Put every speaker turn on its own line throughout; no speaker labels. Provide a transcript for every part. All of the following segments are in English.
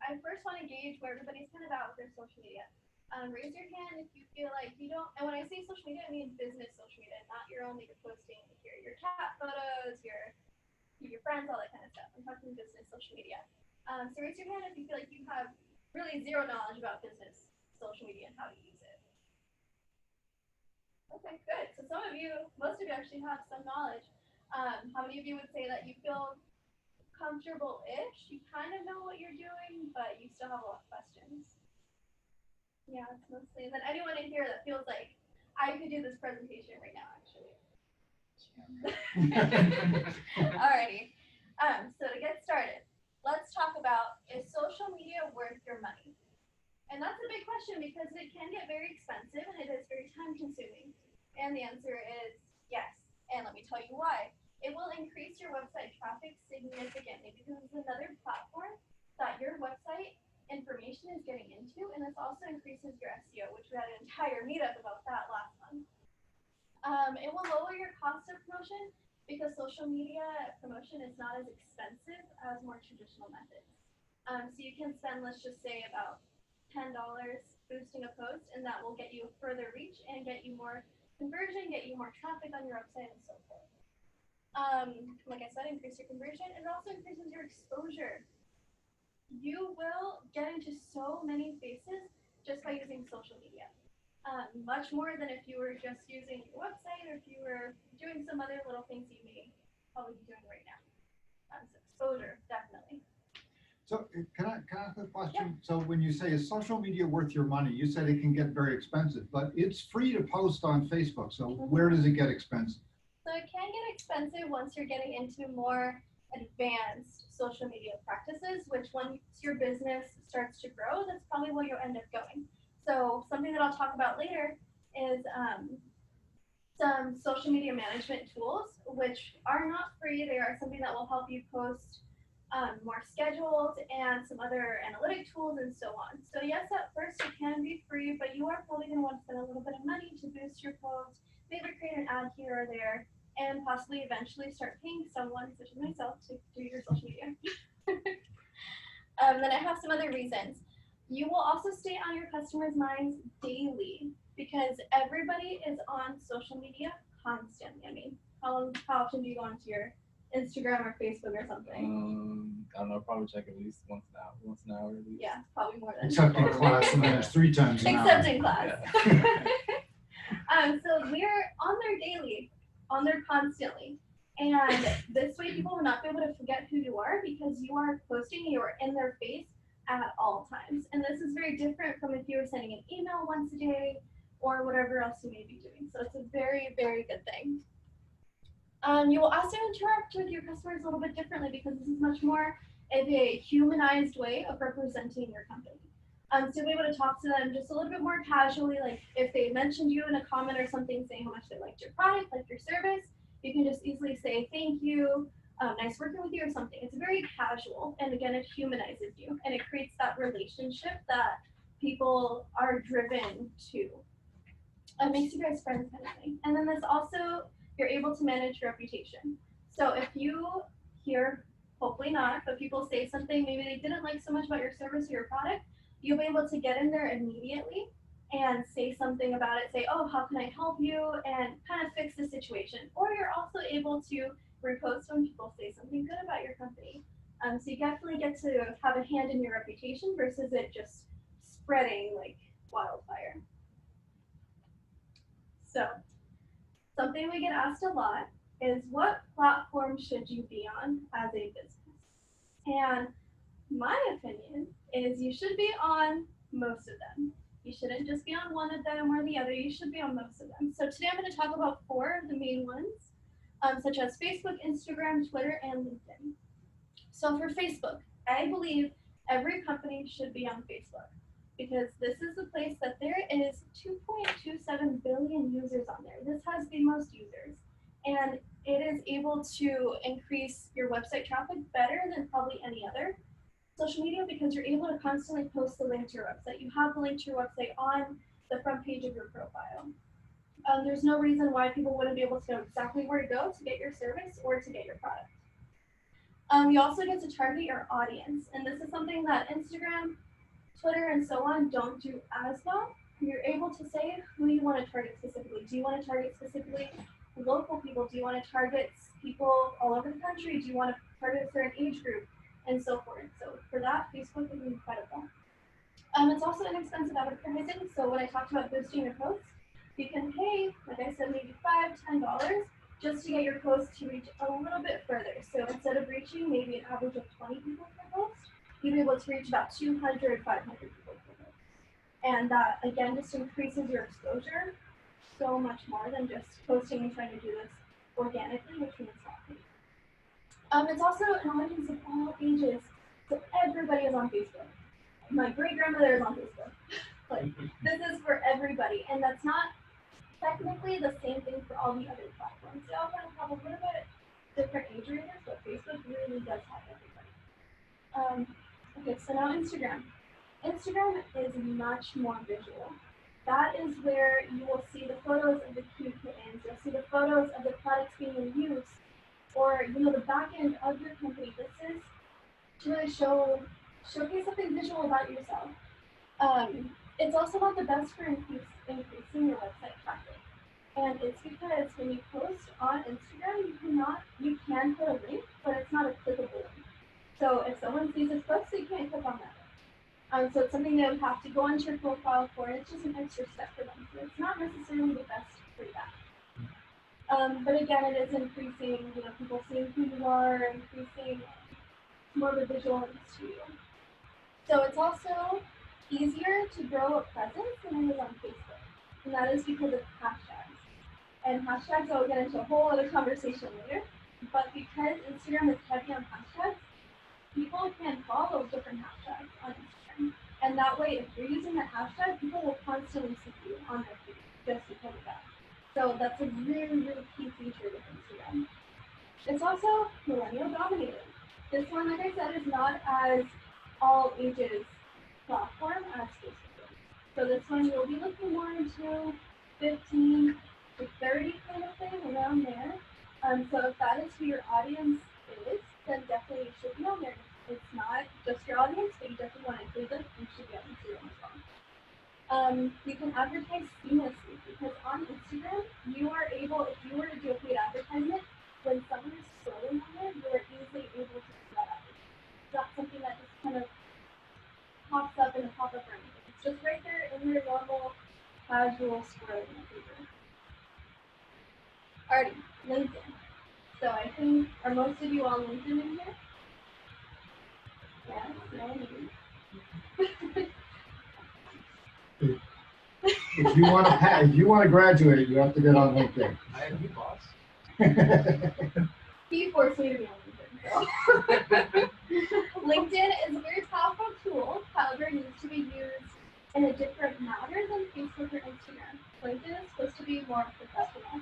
I first want to gauge where everybody's kind of at with their social media. Raise your hand if you feel like you don't, and when I say social media, I mean business social media, not your own that you're posting your cat photos, your friends, all that kind of stuff. I'm talking business social media. So raise your hand if you feel like you have really zero knowledge about business social media and how to use it. Okay, good. So some of you, most of you actually have some knowledge. How many of you would say that you feel comfortable-ish? You kind of know what you're doing, but you still have a lot of questions. Yeah, it's mostly. And then anyone in here that feels like I could do this presentation right now, actually. Alrighty. So to get started, let's talk about, is social media worth your money? And that's a big question because it can get very expensive and it is very time consuming. And the answer is yes. And let me tell you why. It will increase your website traffic significantly because it's another platform that your website information is getting into, and this also increases your SEO, which we had an entire meetup about that last month. It will lower your cost of promotion because social media promotion is not as expensive as more traditional methods. So you can spend, let's just say, about $10 boosting a post, and that will get you further reach and get you more conversion, get you more traffic on your website, and so forth. Like I said, increase your conversion. It also increases your exposure. You will get into so many faces just by using social media. Much more than if you were just using your website or if you were doing some other little things you may probably be doing right now. So exposure, definitely.
So can I ask a question?
Yeah.
So when you say, is social media worth your money, you said it can get very expensive, but it's free to post on Facebook. So where does it get expensive?
So it can get expensive once you're getting into more advanced social media practices, which once your business starts to grow, that's probably where you'll end up going. So something that I'll talk about later is some social media management tools, which are not free. They are something that will help you post more scheduled and some other analytic tools and so on. So yes, at first it can be free, but you are probably going to want to spend a little bit of money to boost your post, maybe create an ad here or there, and possibly eventually start paying someone, such as myself, to do your social media. Then I have some other reasons. You will also stay on your customers' minds daily because everybody is on social media constantly. I mean, how often do you go onto your Instagram or Facebook or something?
I don't know, probably check at least once an hour at least.
Yeah, probably more than.
Except in class, and then it's 3 times an hour.
Except in class.
Yeah.
So we're on there daily, on there constantly. And this way people will not be able to forget who you are because you are posting, you are in their face at all times. And this is very different from if you were sending an email once a day or whatever else you may be doing. So it's a very, very good thing. You will also interact with your customers a little bit differently because this is much more of a humanized way of representing your company. So you'll be able to talk to them just a little bit more casually, like if they mentioned you in a comment or something saying how much they liked your product, liked your service, you can just easily say thank you, nice working with you or something. It's very casual, and again, it humanizes you, and it creates that relationship that people are driven to. It makes you guys friends kind of thing. And then this also, you're able to manage your reputation. So if you hear, hopefully not, but people say something maybe they didn't like so much about your service or your product, you'll be able to get in there immediately and say something about it, say, oh, how can I help you, and kind of fix the situation. Or you're also able to repost when people say something good about your company. So you definitely get to have a hand in your reputation versus it just spreading like wildfire. So something we get asked a lot is what platform should you be on as a business? And my opinion is you should be on most of them. You shouldn't just be on one of them or the other. You should be on most of them. So today I'm going to talk about 4 of the main ones, such as Facebook, Instagram, Twitter, and LinkedIn. So for Facebook, I believe every company should be on Facebook because this is the place that there is 2.27 billion users on there. This has the most users. And it is able to increase your website traffic better than probably any other social media because you're able to constantly post the link to your website. You have the link to your website on the front page of your profile. There's no reason why people wouldn't be able to know exactly where to go to get your service or to get your product. You also get to target your audience, and this is something that Instagram, Twitter, and so on don't do as well. You're able to say who you want to target specifically. Do you want to target specifically local people? Do you want to target people all over the country? Do you want to target a certain age group? And so forth. So for that, Facebook is incredible. It's also inexpensive advertising. So when I talked about boosting your posts, you can pay, like I said, maybe $5, $10 just to get your post to reach a little bit further. So instead of reaching maybe an average of 20 people per post, you'll be able to reach about 200, 500 people per post. And that, again, just increases your exposure so much more than just posting and trying to do this organically, which means nothing. It's also an audience of all ages. So everybody is on Facebook. My great-grandmother is on Facebook. Like, this is for everybody. And that's not technically the same thing for all the other platforms. They all kind of have a little bit different age ranges, but Facebook really does have everybody. Okay, so now Instagram. Instagram is much more visual. That is where you will see the photos of the cute kittens. You'll see the photos of the products being in use, or the back end of your company. This is to really showcase something visual about yourself. It's also not the best for increasing your website traffic. And it's because when you post on Instagram, you can put a link, but it's not a clickable link. So if someone sees this post, they can't click on that. So it's something they would have to go onto your profile for, and it's just an extra step for them. So it's not necessarily the best for that. But again, it is increasing, people seeing who you are, increasing more of a visual to you. So it's also easier to grow a presence than it is on Facebook. And that is because of hashtags. And hashtags, I'll get into a whole other conversation later. But because Instagram is heavy on hashtags, people can follow different hashtags on Instagram. And that way, if you're using that hashtag, people will constantly see you on their feed just because of that. So that's a really, really key feature with Instagram. It's also millennial dominated. This one, like I said, is not as all ages platform as Facebook. So this one you'll be looking more into 15 to 30 kind of thing, around there. So if that is who your audience is, then definitely you should be on there. It's not just your audience, but you definitely want to include them. You should be on Instagram as well. You can advertise seamlessly because on Instagram, you are able, if you were to do a paid advertisement, when someone is scrolling on there, you are easily able to see that advertisement. It's not something that just kind of pops up in a pop-up or anything. It's just right there in your normal casual scrolling feature. Alrighty, LinkedIn. So I think, are most of you on LinkedIn in here? Yes, no, maybe.
If you want to graduate, you have to get on LinkedIn.
I have you, boss.
He forced me to be on LinkedIn. So. LinkedIn is a very powerful tool, however, it needs to be used in a different manner than Facebook or Instagram. LinkedIn is supposed to be more professional.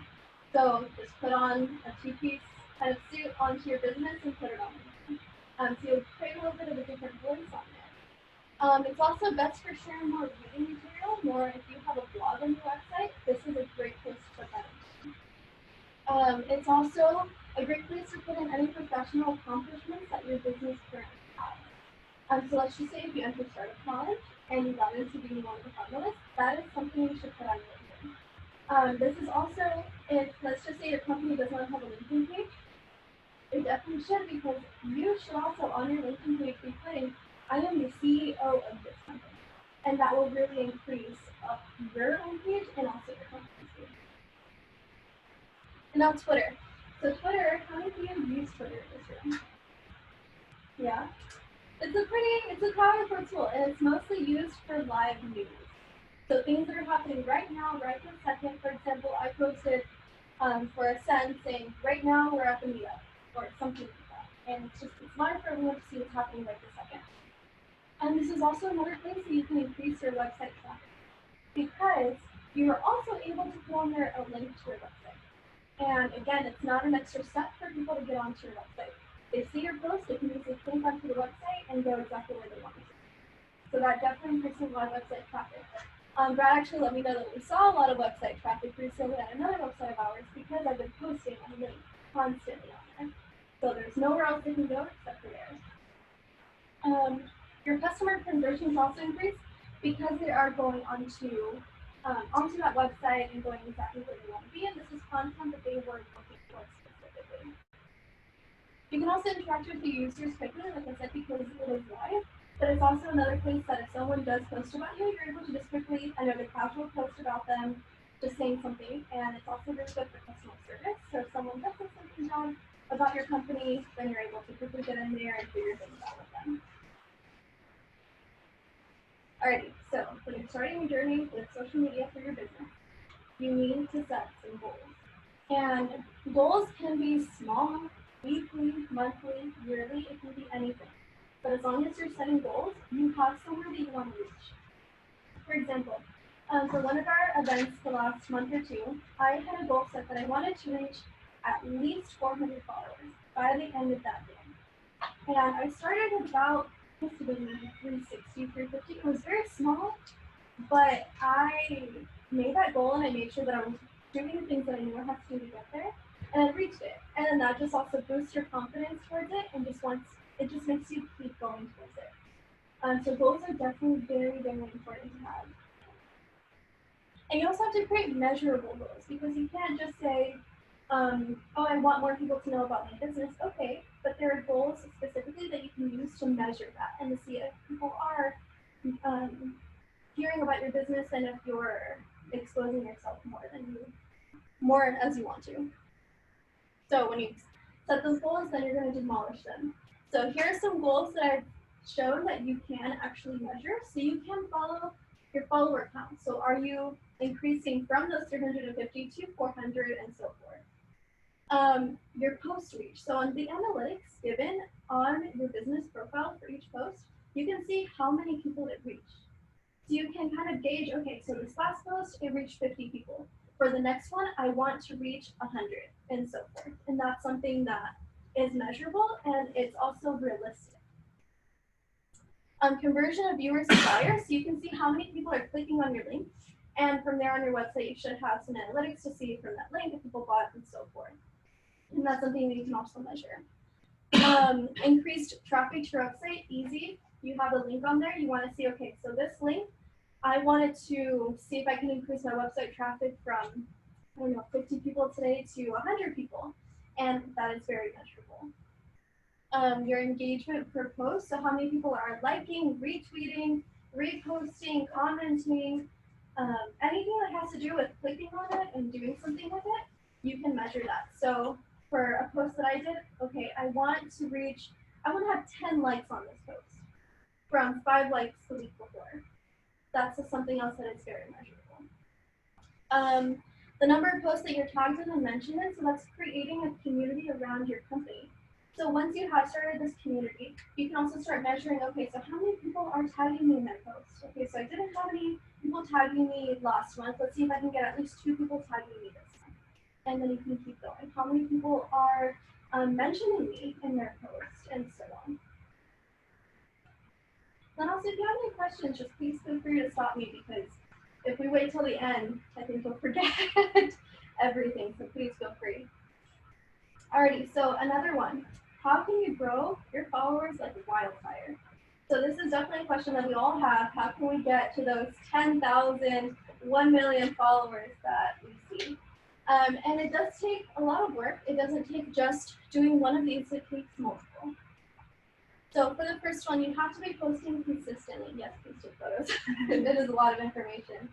So just put on a two-piece kind of suit onto your business and put it on LinkedIn. So you'll create a little bit of a different voice on there. It's also best for sharing more reading material, more if you have a blog on your website, this is a great place to put that in. It's also a great place to put in any professional accomplishments that your business currently has. So let's just say if you enter startup college and you got into being one of the finalists, that is something you should put on LinkedIn. This is also, if let's just say your company does not have a LinkedIn page, it definitely should, because you should also on your LinkedIn page be putting, I am the CEO of this company. And that will really increase your own page and also your company's page. And now Twitter. So Twitter, how many of you use Twitter in this room? Yeah. It's a powerful tool, and it's mostly used for live news. So things that are happening right now, right this second. For example, I posted for a sense saying, right now we're at the meetup, or something like that. And it's smart for everyone to see what's happening right this second. And this is also another place that you can increase your website traffic, because you are also able to put on there a link to your website. And again, it's not an extra step for people to get onto your website. They see your post, they can easily click onto the website and go exactly where they want to. So that definitely increases a lot of website traffic. Brad actually let me know that we saw a lot of website traffic recently at another website of ours because I've been posting a link constantly on there. So there's nowhere else they can go except for there. Your customer conversions also increase because they are going onto that website and going exactly where they want to be, and this is content that they were looking for specifically. You can also interact with the users quickly, like I said, because it is live, but it's also another place that if someone does post about you, you're able to just quickly, another casual post about them, just saying something, and it's also really good for customer service. So if someone does say something down about your company, then you're able to quickly get in there and figure things out with them. Alrighty, so when you're starting your journey with social media for your business, you need to set some goals. And goals can be small, weekly, monthly, yearly, it can be anything. But as long as you're setting goals, you have somewhere that you want to reach. For example, for one of our events the last month or two, I had a goal set that I wanted to reach at least 400 followers by the end of that day. And I started at about, I guess it was maybe 360, 350. It was very small, but I made that goal and I made sure that I was doing the things that I knew I had to do to get there, and I reached it. And then that just also boosts your confidence towards it, and it just makes you keep going towards it. So goals are definitely very, very important to have. And you also have to create measurable goals, because you can't just say, oh, I want more people to know about my business. Okay, but there are goals specifically that you can use to measure that and to see if people are hearing about your business and if you're exposing yourself more as you want to. So when you set those goals, then you're going to demolish them. So here are some goals that I've shown that you can actually measure, so you can follow your follower count. So are you increasing from those 350 to 400 and so forth? Your post reach. So on the analytics given on your business profile for each post, you can see how many people it reached. So you can kind of gauge, okay, so this last post, it reached 50 people. For the next one, I want to reach 100 and so forth. And that's something that is measurable and it's also realistic. Conversion of viewers to buyers, so you can see how many people are clicking on your link. And from there on your website, you should have some analytics to see from that link if people bought and so forth. And that's something that you can also measure. Increased traffic to your website, easy. You have a link on there. You want to see, okay, so this link, I wanted to see if I can increase my website traffic from, 50 people today to 100 people. And that is very measurable. Your engagement per post, so how many people are liking, retweeting, reposting, commenting, anything that has to do with clicking on it and doing something with it, you can measure that. So for a post that I did, okay, I want to have 10 likes on this post from 5 likes the week before. That's just something else that is very measurable. The number of posts that you're tagged in and mentioned in, so that's creating a community around your company. So once you have started this community, you can also start measuring, okay, so how many people are tagging me in their post? Okay, so I didn't have any people tagging me last month. Let's see if I can get at least 2 people tagging me this month. And then you can keep going. How many people are mentioning me in their post, and so on. Then also, if you have any questions, just please feel free to stop me, because if we wait till the end, I think you'll forget everything, so please feel free. Alrighty, so another one. How can you grow your followers like wildfire? So this is definitely a question that we all have. How can we get to those 10,000, 1 million followers that we see? And it does take a lot of work. It doesn't take just doing one of these, it takes multiple. So for the first one, you have to be posting consistently. Yes, please take photos. It is a lot of information.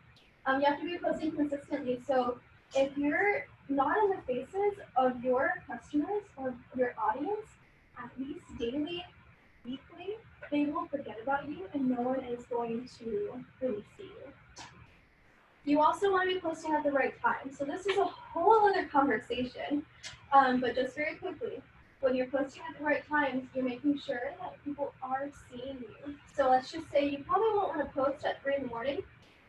You have to be posting consistently. So if you're not in the faces of your customers or your audience, at least daily, weekly, they will forget about you and no one is going to really see you. You also want to be posting at the right time. So this is a whole other conversation, but just very quickly. When you're posting at the right times, you're making sure that people are seeing you. So let's just say you probably won't want to post at 3 in the morning,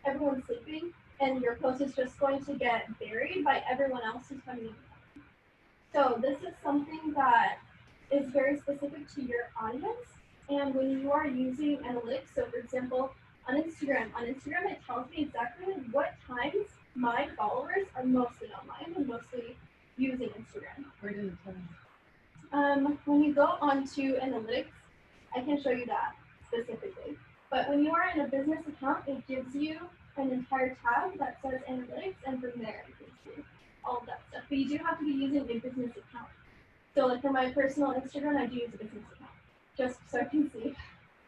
everyone's sleeping, and your post is just going to get buried by everyone else who's coming in. So this is something that is very specific to your audience. And when you are using analytics, so for example, on Instagram it tells me exactly what times my followers are mostly online and mostly using Instagram.
Where did it tell you?
When you go onto analytics, I can show you that specifically. But when you are in a business account, it gives you an entire tab that says analytics, and from there it gives you all of that stuff. But you do have to be using a business account. So like for my personal Instagram, I do use a business account, just so I can see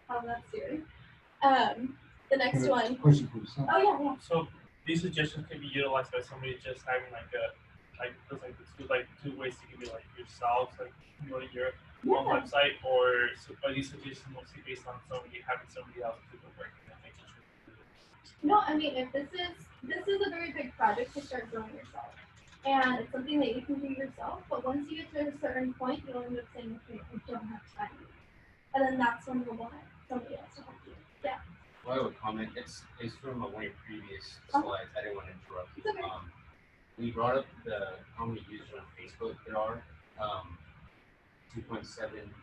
how that's doing. The next one.
Question for yourself.
Oh yeah.
So these suggestions can be utilized by somebody just having two ways to give you like yourself, like go to your own website, or are these suggestions mostly based on having somebody else do the work and making sure?
No, I mean if this is a very big project to start growing yourself. And it's something that you can do yourself, but once you get to a certain point, you'll end up saying, okay, I don't have time. And then that's when you'll want somebody else to help you. Yeah.
Well, I have a comment. It's from one of your previous slides. I didn't want to interrupt you.
Okay.
We brought up how many users on Facebook there are. 2.7,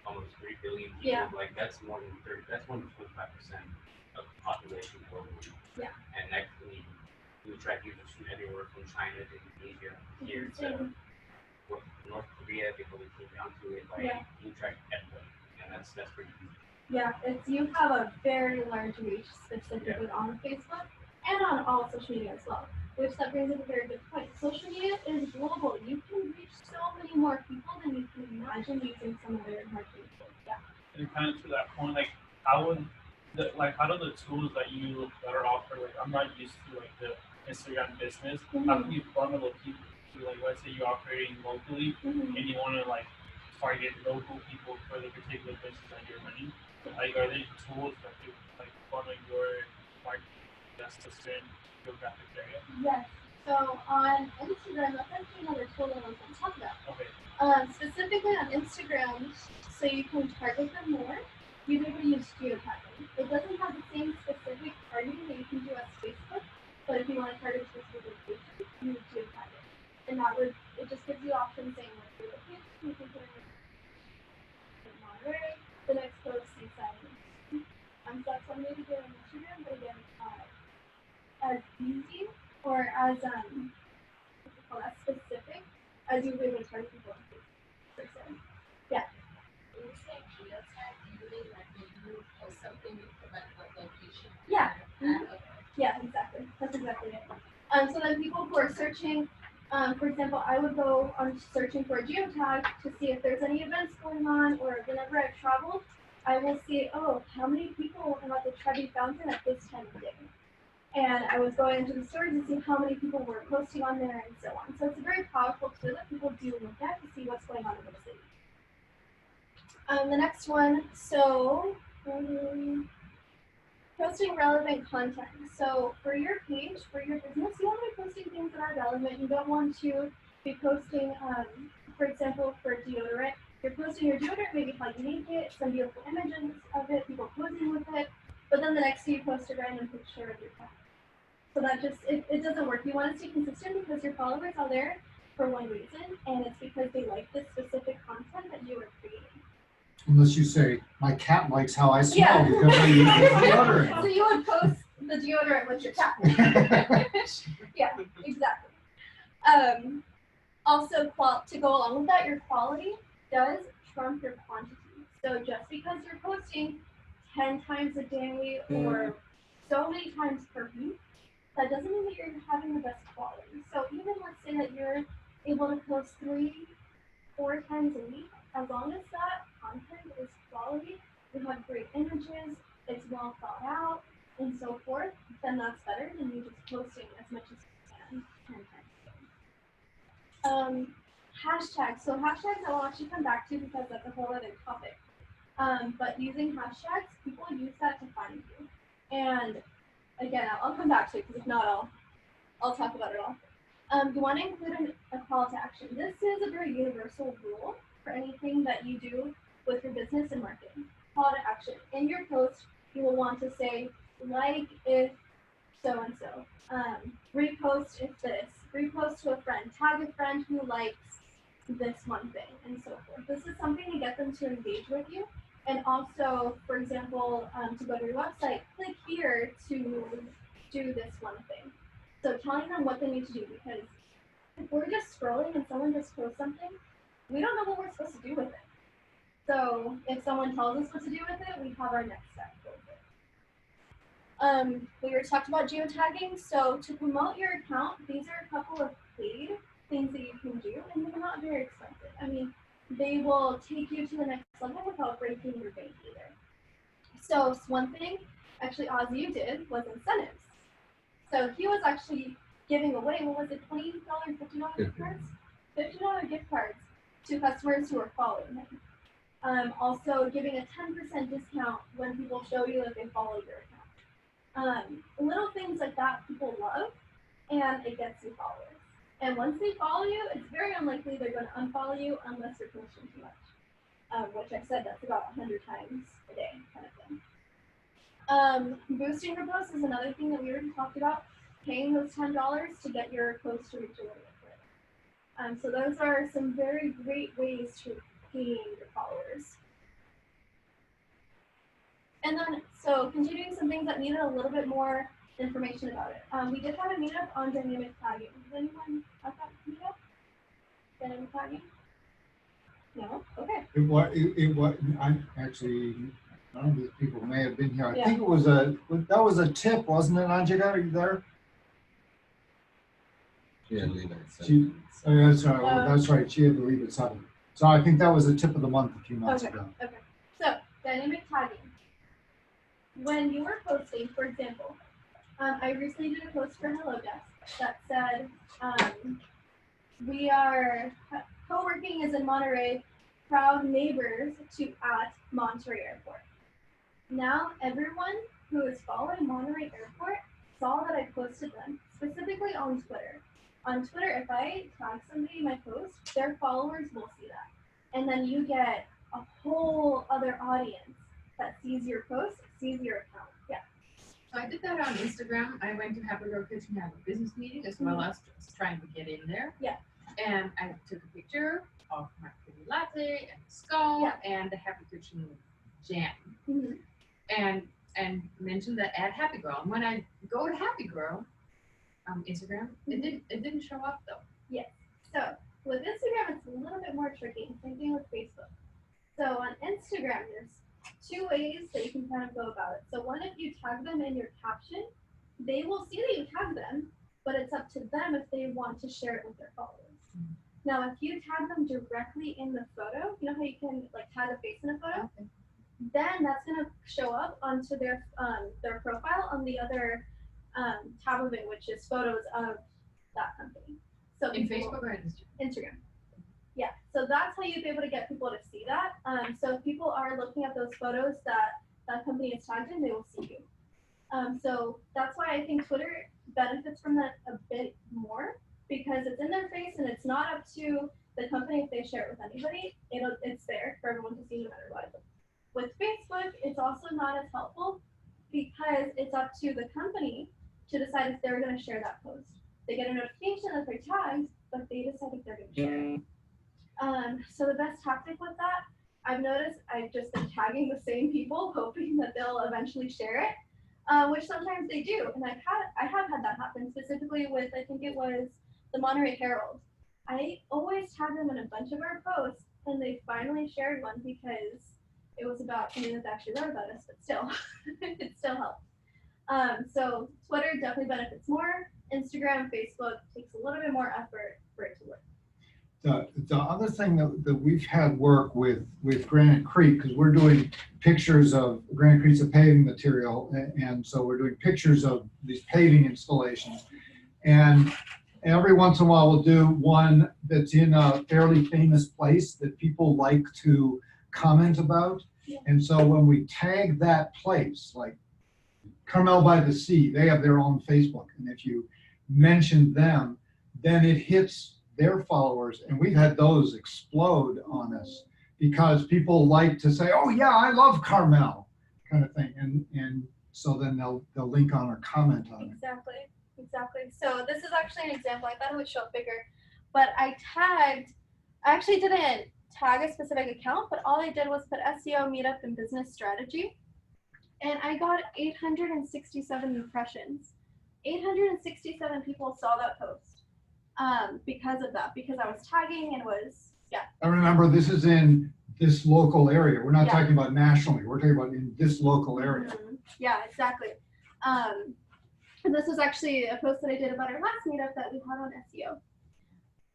almost 3 billion people.
Yeah.
Like that's more than 25% of the population globally.
Yeah.
And that we track users from everywhere from China to Indonesia here to North Korea. People came down to it. Like you track everybody, and that's pretty easy.
Yeah, you have a very large reach specifically on Facebook and on all social media as well, which that brings up a very good point. Social media is global. You can reach so many more people than you can imagine using some other marketing tools. Yeah.
And kind of to that point, like how do the tools that are offered, like I'm not used to like the Instagram business. How can you funnel people to, like, let's say you're operating locally and you want to like target local people for the particular business that you're running? Like, are there tools that you like funnel your marketing just to certain geographic area?
Yes. So on Instagram, that's actually another tool that I was going to talk about.
Okay.
Specifically on Instagram, so you can target them more, you'd be able to use geotagging. It doesn't have the same specific targeting that you can do as Facebook, but if you want to target specific locations, you would geotag it. And it just gives you options saying like your location, you can put in Monterey, the next post you send. So that's one way to do it on Instagram, but again, as easy or as as specific as you would be able to target people on Facebook. Yeah.
When you say geotag, you mean like when you post something, you provide what location?
Yeah. Yeah, exactly. That's exactly it. So then people who are searching, for example, I would go on searching for a geotag to see if there's any events going on, or whenever I've traveled, I will see, oh, how many people are at the Trevi Fountain at this time of day. And I was going into the stories to see how many people were posting on there and so on. So it's a very powerful tool that people do look at to see what's going on in the city. The next one, so posting relevant content. So for your page, for your business, you want to be posting things that are relevant. You don't want to be posting, for example, for deodorant. You're posting your deodorant, maybe how you make it, some beautiful images of it, people posing with it, but then the next day you post a random picture of your cat. So that just, it doesn't work. You want to stay consistent because your followers are there for one reason, and it's because they like this specific content that you are creating.
Unless you say, my cat likes how I smell because I use deodorant.
So you would post the deodorant with your cat. Yeah, exactly. Also, to go along with that, your quality does trump your quantity. So just because you're posting 10 times a day or so many times per week, that doesn't mean that you're having the best quality. So even let's say that you're able to post 3-4 times a week, as long as that content is quality, you have great images, it's well thought out, and so forth, then that's better than you just posting as much as you can 10 times a day. Hashtags. So hashtags I will actually come back to because that's a whole other topic. But using hashtags, people use that to find you. And again, I'll come back to it because if not, I'll talk about it all. You want to include a call to action. This is a very universal rule for anything that you do with your business and marketing. Call to action. In your post, you will want to say, like if so-and-so, repost if this, repost to a friend, tag a friend who likes this one thing, and so forth. This is something to get them to engage with you. And also, for example, to go to your website, click here to do this one thing. So telling them what they need to do, because if we're just scrolling and someone just posts something, we don't know what we're supposed to do with it. So if someone tells us what to do with it, we have our next step with it. We were talked about geotagging. So to promote your account, these are a couple of paid things that you can do, and they're not very expensive. I mean, they will take you to the next level without breaking your bank either. So one thing, actually, Ozzy did was incentives. So he was actually giving away, what was it, $20, $50 gift cards? $50 gift cards to customers who are following him. Also giving a 10% discount when people show you that they follow your account. Little things like that people love, and it gets you followers. And once they follow you, it's very unlikely they're going to unfollow you unless you're posting too much, which I said that's about 100 times a day kind of thing. Boosting your posts is another thing that we already talked about, paying those $10 to get your post to reach a little bit further. So those are some very great ways to gain your followers. And then, so continuing some things that needed a little bit more information about it. We did have a meetup on dynamic tagging. Does anyone have that meetup? Dynamic tagging? No? Okay.
It was, I actually, none of these people may have been here. I
Yeah.
think that was a tip, wasn't it, Anjika? Are you there?
Yeah, leave it.
Oh, that's right. She had to leave at 7. So I think that was a tip of the month a few months ago.
Okay. So dynamic tagging. When you were posting, for example, I recently did a post for Hello Desk that said, we are co-working is in Monterey, proud neighbors to at Monterey Airport. Now everyone who is following Monterey Airport saw that I posted them, specifically on Twitter. On Twitter, if I tag somebody in my post, their followers will see that. And then you get a whole other audience that sees your post, sees your account. Yeah.
So I did that on Instagram. I went to Happy Girl Kitchen to have a business meeting as well as trying to get in there.
Yeah.
And I took a picture of my pretty latte and the scone
Yeah.
and the Happy Kitchen jam.
Mm-hmm.
And mentioned that at Happy Girl. And when I go to Happy Girl Instagram, it didn't show up though.
So with Instagram, it's a little bit more tricky. Same thing with Facebook. So on Instagram, there's 2 ways that you can kind of go about it. So one, if you tag them in your caption, they will see that you tag them, but it's up to them if they want to share it with their followers.
Mhm.
Now, if you tag them directly in the photo, you know how you can like tag a face in a photo?
Okay.
Then that's gonna show up onto their profile on the other tab of it, which is photos of that company. So
In
people-
Facebook or Instagram?
Instagram. Yeah, so that's how you'd be able to get people to see that. So if people are looking at those photos that company is tagged in, they will see you. So that's why I think Twitter benefits from that a bit more, because it's in their face and it's not up to the company if they share it with anybody. It's there for everyone to see no matter what. With Facebook, it's also not as helpful because it's up to the company to decide if they're going to share that post. They get a notification that they're tagged, but they decide if they're going to share it. So the best tactic with that, I've noticed I've just been tagging the same people, hoping that they'll eventually share it, which sometimes they do. And I have had that happen, specifically with, I think it was the Monterey Herald. I always tag them in a bunch of our posts, and they finally shared one because it was about something that they actually wrote about us, but still, it still helped. So Twitter definitely benefits more. Instagram, Facebook takes a little bit more effort for it to work.
The other thing that we've had work with Granite Creek, because we're doing pictures of Granite Creek's a paving material, and so we're doing pictures of these paving installations. And every once in a while we'll do one that's in a fairly famous place that people like to comment about.
Yeah.
And so when we tag that place, like Carmel by the Sea, they have their own Facebook. And if you mention them, then it hits their followers, and we've had those explode on us because people like to say, "Oh yeah, I love Carmel," kind of thing, and so then they'll link on or comment on it.
Exactly. So this is actually an example. I thought it would show up bigger, but I actually didn't tag a specific account, but all I did was put SEO, meetup, and business strategy, and I got 867 impressions. 867 people saw that post. Because of that, because I was tagging and was, yeah.
I remember this is in this local area. We're not
Yeah.
talking about nationally. We're talking about in this local area.
Mhm. Yeah, exactly. And this was actually a post that I did about our last meetup that we had on SEO.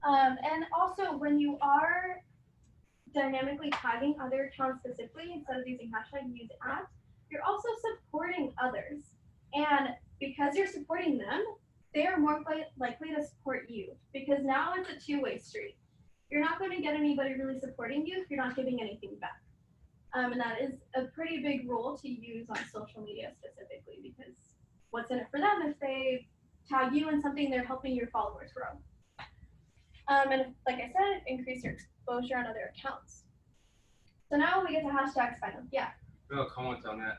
And also, when you are dynamically tagging other accounts specifically instead of using hashtag, use at, you're also supporting others. And because you're supporting them, they are more likely to support you, because now it's a two-way street. You're not going to get anybody really supporting you if you're not giving anything back. And that is a pretty big rule to use on social media specifically, because what's in it for them if they tag you in something they're helping your followers grow. And if, like I said, increase your exposure on other accounts. So now we get to hashtags final. Yeah.
Real comment on that.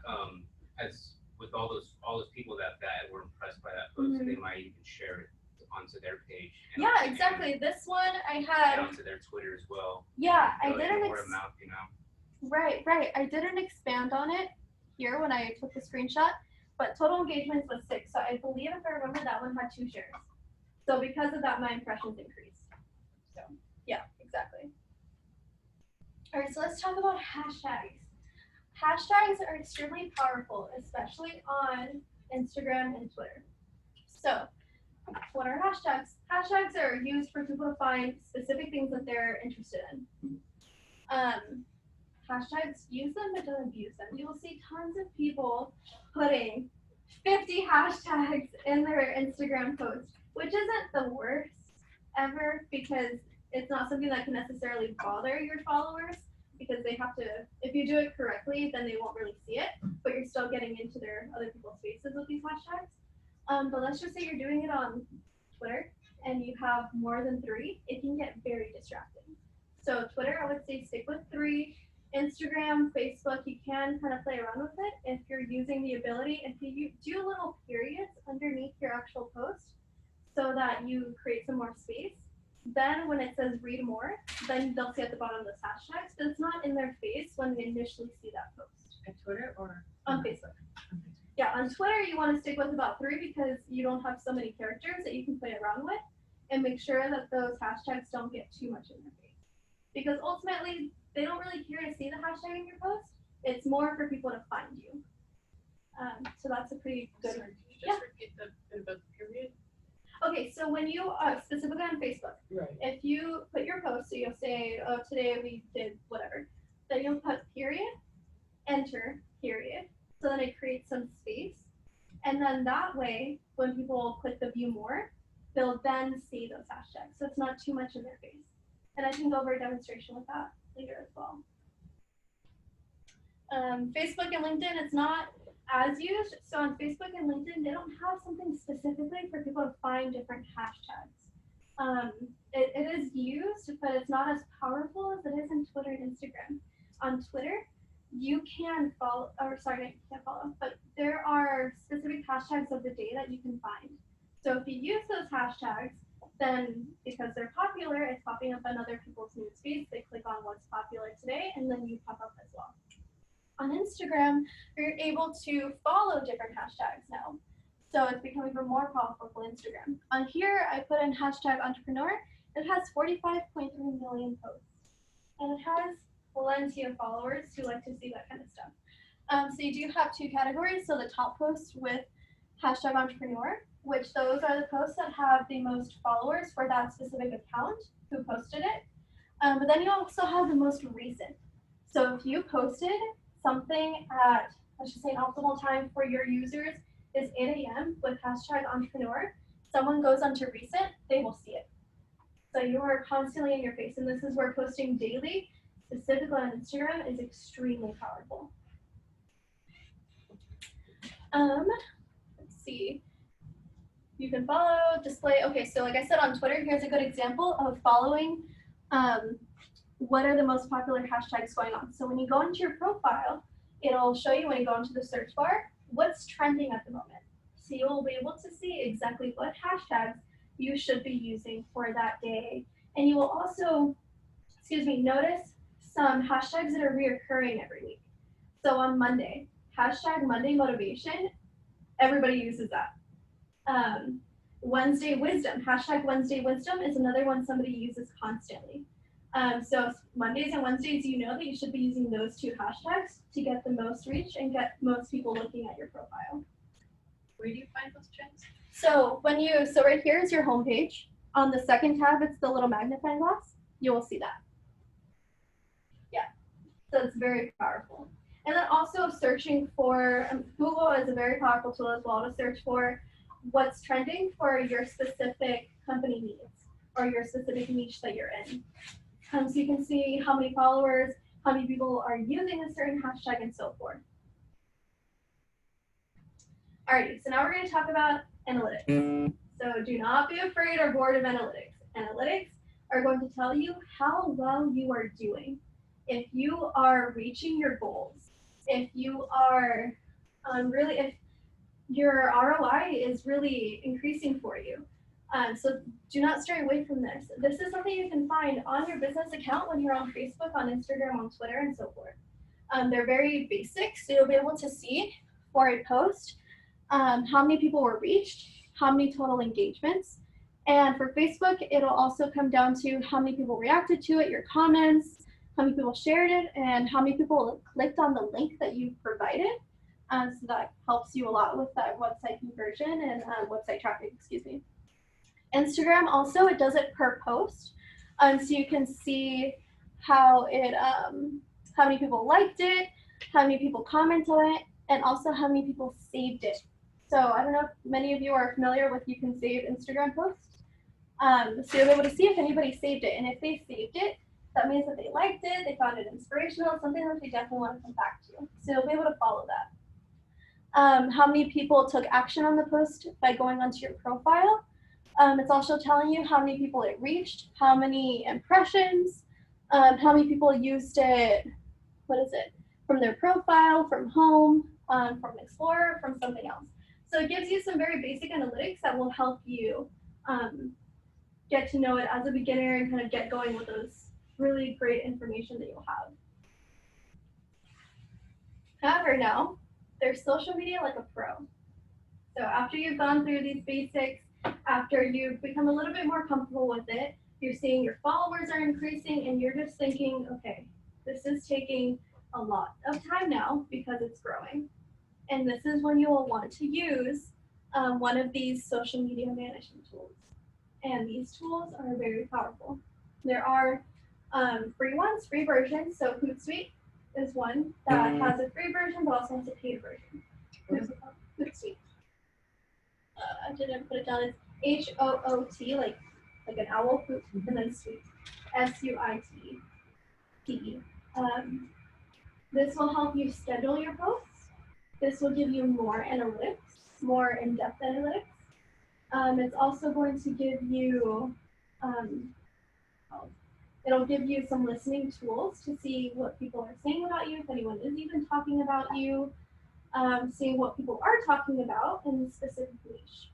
As with all those people that were impressed by that post, they might even share it onto their page. And
Yeah, exactly. This one I had.
And onto their Twitter as well.
Yeah, I
Really
didn't.
word of mouth, you know.
Right. I didn't expand on it here when I took the screenshot, but total engagements was 6. So I believe, if I remember, that one had 2 shares. So because of that, my impressions increased. So yeah, exactly. All right, so let's talk about hashtags. Hashtags are extremely powerful, especially on Instagram and Twitter. So what are hashtags? Hashtags are used for people to find specific things that they're interested in. Hashtags, use them but don't abuse them. You will see tons of people putting 50 hashtags in their Instagram post, which isn't the worst ever, because it's not something that can necessarily bother your followers, because they have to, if you do it correctly, then they won't really see it, but you're still getting into their other people's faces with these hashtags. But let's just say you're doing it on Twitter and you have more than 3, it can get very distracting. So Twitter, I would say stick with 3. Instagram, Facebook, you can kind of play around with it if you're using the ability. If you do little periods underneath your actual post so that you create some more space, then when it says read more, then they'll see at the bottom those hashtags, but it's not in their face when they initially see that post.
At Twitter or
On Facebook. Yeah, on Twitter, you want to stick with about 3 because you don't have so many characters that you can play around with, and make sure that those hashtags don't get too much in their face. Because ultimately, they don't really care to see the hashtag in your post. It's more for people to find you. So that's a pretty good.
Sorry, could you just repeat the bit about the period?
Okay, so when you specifically on Facebook,
Right.
if you put your post, so you'll say, oh, today we did whatever, then you'll put period, enter, period. So then it creates some space. And then that way, when people click the view more, they'll then see those hashtags. So it's not too much in their face. And I can go over a demonstration with that later as well. Facebook and LinkedIn, it's not as used. So on Facebook and LinkedIn, they don't have something specifically for people to find different hashtags. It is used, but it's not as powerful as it is in Twitter and Instagram. On Twitter, you can follow, or sorry, you can't follow, but there are specific hashtags of the day that you can find. So if you use those hashtags, then because they're popular, it's popping up on other people's newsfeeds. They click on what's popular today, and then you pop up as well. On Instagram, you're able to follow different hashtags now. So it's becoming even more powerful for Instagram. On here, I put in hashtag entrepreneur. It has 45.3 million posts. And it has plenty of followers who like to see that kind of stuff. So you do have 2 categories. So the top post with hashtag entrepreneur, which those are the posts that have the most followers for that specific account who posted it. But then you also have the most recent. So if you posted something at, let's just say, an optimal time for your users is 8 a.m. with hashtag entrepreneur, someone goes onto recent, they will see it. So you are constantly in your face, and this is where posting daily, specifically on Instagram, is extremely powerful. Let's see. You can follow, display. Okay, so like I said on Twitter, here's a good example of following what are the most popular hashtags going on. So when you go into your profile, it'll show you when you go into the search bar, what's trending at the moment. So you'll be able to see exactly what hashtags you should be using for that day. And you will also, notice some hashtags that are reoccurring every week. So on Monday, hashtag Monday motivation, everybody uses that. Wednesday wisdom, hashtag Wednesday wisdom is another one somebody uses constantly. So Mondays and Wednesdays, you know that you should be using those two hashtags to get the most reach and get most people looking at your profile.
Where do you find those trends?
So so right here is your homepage. On the second tab, it's the little magnifying glass. You will see that. Yeah, so it's very powerful. And then also searching for, Google is a very powerful tool as well to search for what's trending for your specific company needs or your specific niche that you're in. So you can see how many followers, how many people are using a certain hashtag and so forth. Alrighty, so now we're going to talk about analytics. So do not be afraid or bored of analytics. Analytics are going to tell you how well you are doing. If you are reaching your goals, if you are if your ROI is really increasing for you. So do not stray away from this. This is something you can find on your business account when you're on Facebook, on Instagram, on Twitter, and so forth. They're very basic, so you'll be able to see for a post how many people were reached, how many total engagements. And for Facebook, it'll also come down to how many people reacted to it, your comments, how many people shared it, and how many people clicked on the link that you provided. So that helps you a lot with that website conversion and website traffic, excuse me. Instagram also, it does it per post. So you can see how many people liked it, how many people commented on it, and also how many people saved it. So I don't know if many of you are familiar with you can save Instagram posts. So you'll be able to see if anybody saved it. And if they saved it, that means that they liked it, they found it inspirational, something that they definitely want to come back to. So you'll be able to follow that. How many people took action on the post by going onto your profile. It's also telling you how many people it reached, how many impressions, how many people used it, from their profile, from home, from Explorer, from something else. So it gives you some very basic analytics that will help you get to know it as a beginner and kind of get going with those really great information that you'll have. However, now, there's social media like a pro. So after you've gone through these basics, after you've become a little bit more comfortable with it, you're seeing your followers are increasing and you're just thinking, okay, this is taking a lot of time now because it's growing. And this is when you will want to use one of these social media management tools. And these tools are very powerful. There are free ones, free versions. So Hootsuite is one that has a free version but also has a paid version. Hootsuite. I didn't put it down. It's H-O-O-T, like an owl, hoot, and then suite, S-U-I-T-E. This will help you schedule your posts. This will give you more analytics, more in-depth analytics. It's also going to give you, it'll give you some listening tools to see what people are saying about you, if anyone is even talking about you, seeing what people are talking about in a specific niche.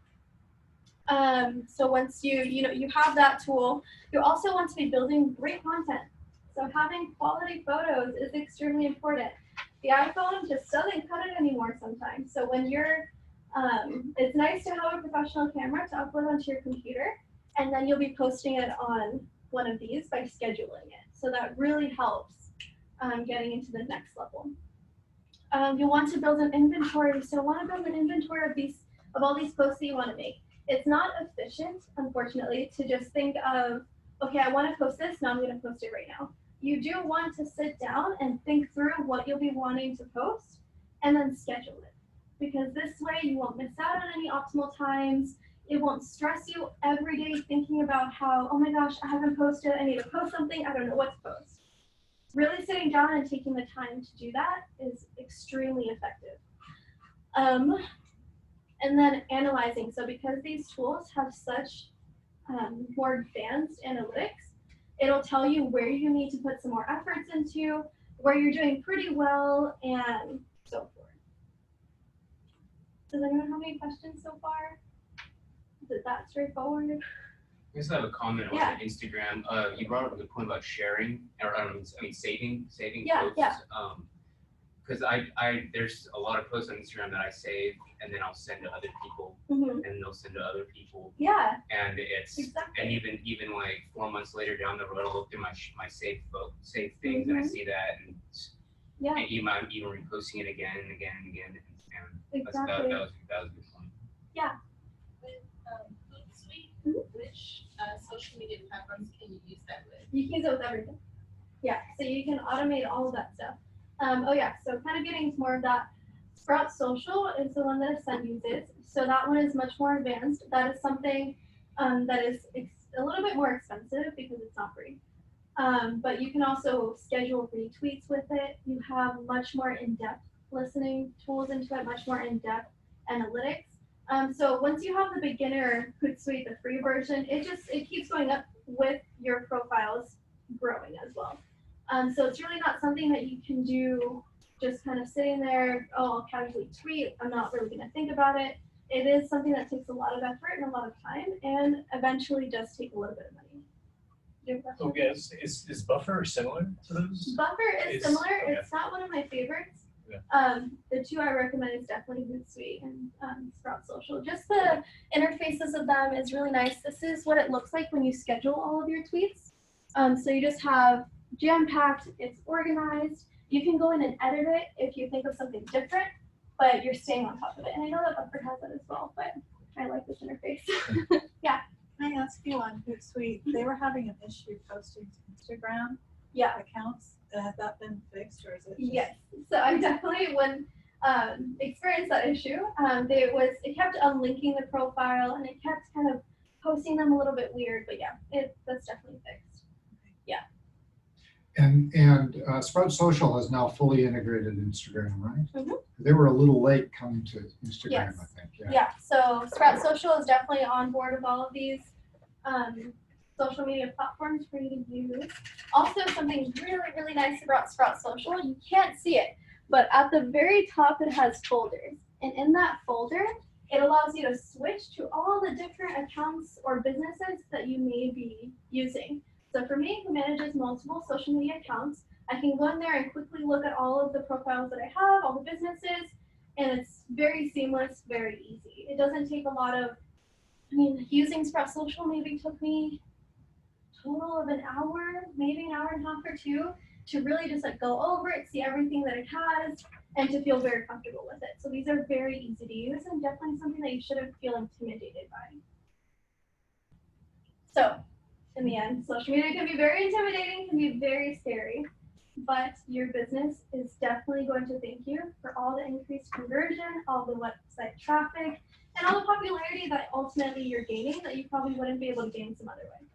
So once you have that tool, you also want to be building great content. So having quality photos is extremely important. The iPhone just doesn't cut it anymore sometimes. So when you're, it's nice to have a professional camera to upload onto your computer, and then you'll be posting it on one of these by scheduling it. So that really helps getting into the next level. You want to build an inventory. So you want to build an inventory of all these posts that you want to make. It's not efficient, unfortunately, to just think of, okay, I want to post this, now I'm going to post it right now. You do want to sit down and think through what you'll be wanting to post and then schedule it. Because this way you won't miss out on any optimal times. It won't stress you every day thinking about how, oh my gosh, I haven't posted, I need to post something, I don't know what to post. Really sitting down and taking the time to do that is extremely effective. And then analyzing. So because these tools have such more advanced analytics, it'll tell you where you need to put some more efforts into, where you're doing pretty well, and so forth. Does anyone have any questions so far? Is it that straightforward?
I just have a comment on Instagram. You brought up a good point about sharing, or I mean saving
Yeah,
posts.
yeah.
because there's a lot of posts on Instagram that I save and then I'll send to other people
Mhm.
and they'll send to other people.
Yeah,
And it's
exactly.
and even like 4 months later down the road, I'll look through my saved things and I
Mhm.
see that and,
Yeah,
and even I'm even reposting it again and again and again. And
exactly.
that was a good point.
With Hootsuite,
Mhm.
which social media platforms can you use that with?
You can use it with everything. Yeah, so you can automate all of that stuff. Oh yeah, so kind of getting into more of that. Sprout Social is the one that Ascend uses. So that one is much more advanced. That is something that is a little bit more expensive because it's not free. But you can also schedule retweets with it. You have much more in-depth listening tools into it, much more in-depth analytics. So once you have the beginner Hootsuite, the free version, it keeps going up with your profiles growing as well. So it's really not something that you can do just kind of sitting there, oh, I'll casually tweet. I'm not really going to think about it. It is something that takes a lot of effort and a lot of time and eventually does take a little bit of money. Do you have a question?
Oh, yes. Is Buffer similar to those?
Buffer is
Is-
similar.
okay.
It's not one of my favorites.
Yeah.
The two I recommend is definitely Hootsuite and Sprout Social. Just the interfaces of them is really nice. This is what it looks like when you schedule all of your tweets. So you just have jam-packed, it's organized. You can go in and edit it if you think of something different, but you're staying on top of it. And I know that Buffer has that as well, but I like this interface.
Can I ask you on Hootsuite, they were having an issue posting to Instagram
Yeah.
accounts. Has that been fixed or is it?
Yes. So I definitely would experience that issue. It kept unlinking the profile and it kept kind of posting them a little bit weird, but yeah, that's definitely fixed.
And Sprout Social has now fully integrated Instagram, right?
Mhm.
They were a little late coming to Instagram,
Yes.
I think.
Yeah. So Sprout Social is definitely on board with all of these social media platforms for you to use. Also, something really, really nice about Sprout Social, you can't see it, but at the very top it has folders. And in that folder, it allows you to switch to all the different accounts or businesses that you may be using. So for me, who manages multiple social media accounts, I can go in there and quickly look at all of the profiles that I have, all the businesses, and it's very seamless, very easy. It doesn't take a lot of, using Sprout Social maybe took me a total of an hour, maybe an hour and a half or two, to really just like go over it, see everything that it has, and to feel very comfortable with it. So these are very easy to use and definitely something that you shouldn't feel intimidated by. So, in the end, social media can be very intimidating, can be very scary, but your business is definitely going to thank you for all the increased conversion, all the website traffic, and all the popularity that ultimately you're gaining that you probably wouldn't be able to gain some other way.